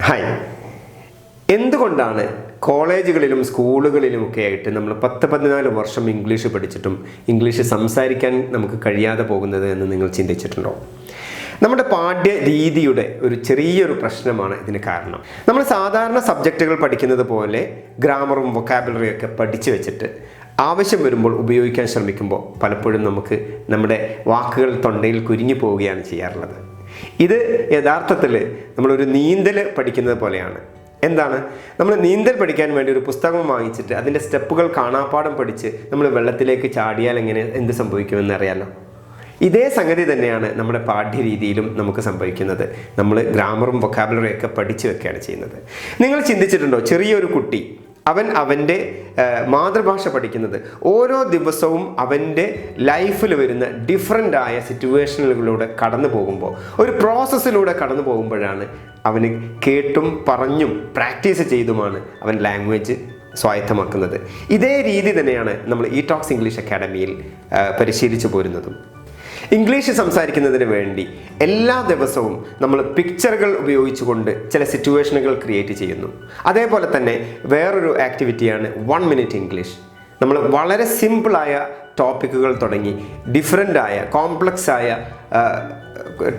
Hi. എന്തുകൊണ്ടാണ് കോളേജുകളിലും സ്കൂളുകളിലുമൊക്കെ ആയിട്ട് നമ്മൾ 10-14 വർഷം ഇംഗ്ലീഷ് പഠിച്ചിട്ടും ഇംഗ്ലീഷ് സംസാരിക്കാൻ നമുക്ക് കഴിയാതെ പോകുന്നത് എന്ന് നിങ്ങൾ ചിന്തിച്ചിട്ടുണ്ടോ? നമ്മുടെ പാഠ്യ രീതിയുടെ ഒരു ചെറിയൊരു പ്രശ്നമാണ് ഇതിന് കാരണം. നമ്മൾ സാധാരണ സബ്ജക്റ്റുകൾ പഠിക്കുന്നത് പോലെ ഗ്രാമറും വൊക്കാബുലറിയും ഒക്കെ പഠിച്ചു വെച്ചിട്ട് ആവശ്യം വരുമ്പോൾ ഉപയോഗിക്കാൻ ശ്രമിക്കുമ്പോൾ പലപ്പോഴും നമുക്ക് നമ്മുടെ വാക്കുകൾ തൊണ്ടയിൽ കുരുങ്ങി പോവുകയാണ് ചെയ്യാറുള്ളത്. ഇത് യഥാർത്ഥത്തിൽ നമ്മളൊരു നീന്തൽ പഠിക്കുന്നത് പോലെയാണ്. എന്താണ്? നമ്മൾ നീന്തൽ പഠിക്കാൻ വേണ്ടി ഒരു പുസ്തകം വാങ്ങിച്ചിട്ട് അതിൻ്റെ സ്റ്റെപ്പുകൾ കാണാപ്പാഠം പഠിച്ച് നമ്മൾ വെള്ളത്തിലേക്ക് ചാടിയാൽ എന്ത് സംഭവിക്കുമെന്ന് അറിയാലോ. ഇതേ സംഗതി തന്നെയാണ് നമ്മുടെ പാഠ്യരീതിയിലും നമുക്ക് സംഭവിക്കുന്നത്. നമ്മൾ ഗ്രാമറും വൊക്കാബുലറിയും ഒക്കെ പഠിച്ചു വെക്കുകയാണ് ചെയ്യുന്നത്. നിങ്ങൾ ചിന്തിച്ചിട്ടുണ്ടോ, ചെറിയൊരു കുട്ടി അവൻ്റെ മാതൃഭാഷ പഠിക്കുന്നത് ഓരോ ദിവസവും അവൻ്റെ ലൈഫിൽ വരുന്ന ഡിഫറൻ്റായ സിറ്റുവേഷനുകളിലൂടെ കടന്നു പോകുമ്പോൾ, ഒരു പ്രോസസ്സിലൂടെ കടന്നു പോകുമ്പോഴാണ് അവന് കേട്ടും പറഞ്ഞും പ്രാക്ടീസ് ചെയ്തുമാണ് അവൻ ലാംഗ്വേജ് സ്വായത്തമാക്കുന്നത്. ഇതേ രീതി തന്നെയാണ് നമ്മൾ ഈ ടോക്സ് ഇംഗ്ലീഷ് അക്കാഡമിയിൽ പരിശീലിച്ചു പോരുന്നതും. ഇംഗ്ലീഷ് സംസാരിക്കുന്നതിന് വേണ്ടി എല്ലാ ദിവസവും നമ്മൾ പിക്ചറുകൾ ഉപയോഗിച്ചുകൊണ്ട് ചില സിറ്റുവേഷനുകൾ ക്രിയേറ്റ് ചെയ്യുന്നു. അതേപോലെ തന്നെ വേറൊരു ആക്ടിവിറ്റിയാണ് 1 മിനിറ്റ് ഇംഗ്ലീഷ്. നമ്മൾ വളരെ സിമ്പിളായ ടോപ്പിക്കുകൾ തുടങ്ങി ഡിഫറൻ്റായ കോംപ്ലക്സായ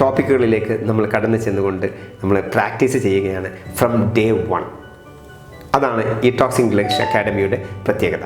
ടോപ്പിക്കുകളിലേക്ക് നമ്മൾ കടന്നു ചെന്നുകൊണ്ട് നമ്മൾ പ്രാക്ടീസ് ചെയ്യുകയാണ് ഫ്രം ഡേ 1. അതാണ് ഈ ടോക്സ് ഇംഗ്ലീഷ് അക്കാഡമിയുടെ പ്രത്യേകത.